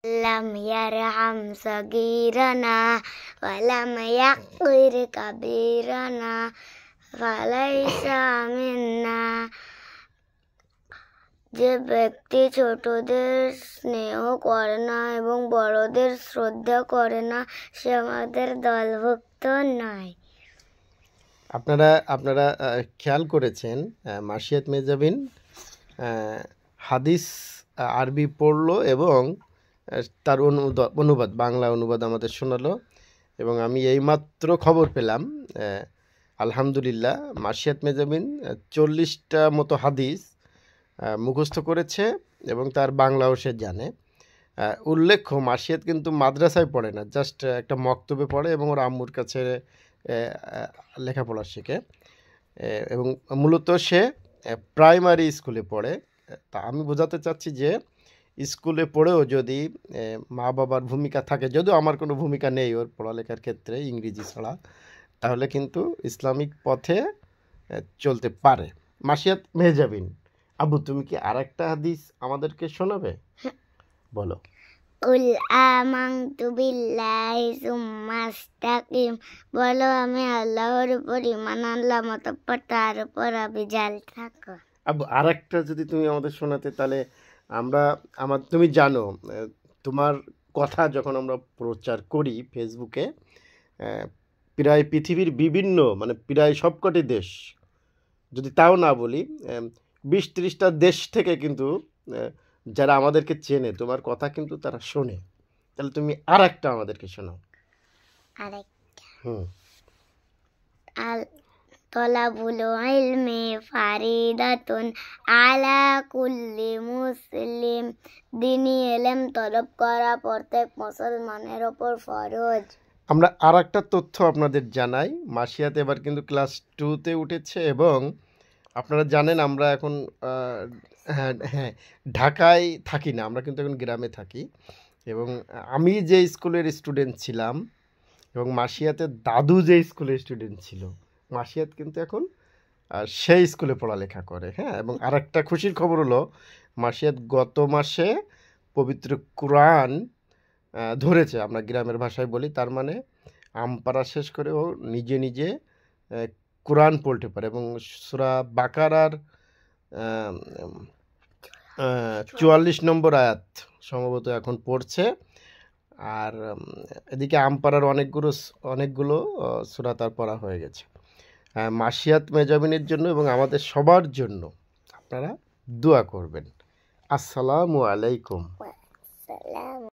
لم يرحم صغيرنا ولم يغفر كبيرنا فليس منا। যে ব্যক্তি ছোটদের স্নেহ করে না এবং বড়দের শ্রদ্ধা করে না সে আমাদের দলভুক্ত নয়। আপনারা আপনারা খেয়াল করেছেন মার্শিয়াত মেহজাবিন হাদিস আরবি পড়লো এবং তার অনুবাদ বাংলা অনুবাদ আমাদের শোনালো এবং আমি এইমাত্র খবর পেলাম আলহামদুলিল্লাহ মার্শিয়াত মেহজাবিন 40টা মতো হাদিস মুখস্থ করেছে এবং তার বাংলাও সে জানে। উল্লেখ্য মার্শিয়াত কিন্তু মাদ্রাসায় পড়ে না, জাস্ট একটা মক্তবে পড়ে এবং ওর আম্মুর কাছে লেখাপড়া শেখে এবং মূলত সে প্রাইমারি স্কুলে পড়ে। তা আমি বোঝাতে চাচ্ছি যে স্কুলে পড়েও যদি মা বাবার ভূমিকা থাকে, যদিও আমার কোনো ভূমিকা নেই ওর পড়ালেখার ক্ষেত্রে ইংরেজি ছাড়া, তাহলে কিন্তু ইসলামিক পথে চলতে পারে। মার্শিয়াত মেহজাবিন, আব্বু তুমি কি আর একটা হাদিস আমাদেরকে শোনাবে? বলো। কুল আমানতু বিল্লাহি সুম্মা ইসতাকিম, বলো আমি আল্লাহর উপর ঈমান আনলাম অতঃপর তার উপর অবিচল থাকো। আব্বু আর একটা যদি তুমি আমাদের শোনাতে, তাহলে তুমি জানো তোমার কথা যখন আমরা প্রচার করি ফেসবুকে, প্রায় পৃথিবীর বিভিন্ন মানে প্রায় সবকটি দেশ, যদি তাও না বলি 20-30টা দেশ থেকে কিন্তু যারা আমাদেরকে চেনে তোমার কথা কিন্তু তারা শোনে। তাহলে তুমি আর একটা আমাদেরকে শোনাও। তলাবুল ইলমি ফারিদাতুন আলা কুল্লি মুসলিম, দ্বীনি ইলম তলব করা প্রত্যেক মুসলমানের ওপর ফরজ। আমরা আর একটা তথ্য আপনাদের জানাই, মার্শিয়াত এবার কিন্তু ক্লাস 2-তে উঠেছে এবং আপনারা জানেন আমরা এখন হ্যাঁ ঢাকায় থাকি না, আমরা কিন্তু এখন গ্রামে থাকি এবং আমি যে স্কুলের স্টুডেন্ট ছিলাম এবং মার্শিয়াতের দাদু যে স্কুলের স্টুডেন্ট ছিল, মার্শিয়াত কিন্তু এখন সেই স্কুলে পড়ালেখা করে। হ্যাঁ, এবং আর একটা খুশির খবর হলো মার্শিয়াত গত মাসে পবিত্র কোরআন ধরেছে, আমরা গ্রামের ভাষায় বলি, তার মানে আমপারা শেষ করে ও নিজে নিজে কোরআন পড়তে পারে এবং সূরা বাকারার 44 নম্বর আয়াত সম্ভবত এখন পড়ছে। আর এদিকে আমপাড়ার অনেকগুলো সূরা তার পড়া হয়ে গেছে। মার্শিয়াত মেহজাবিনের জন্য এবং আমাদের সবার জন্য আপনারা দোয়া করবেন। আসসালামু আলাইকুম।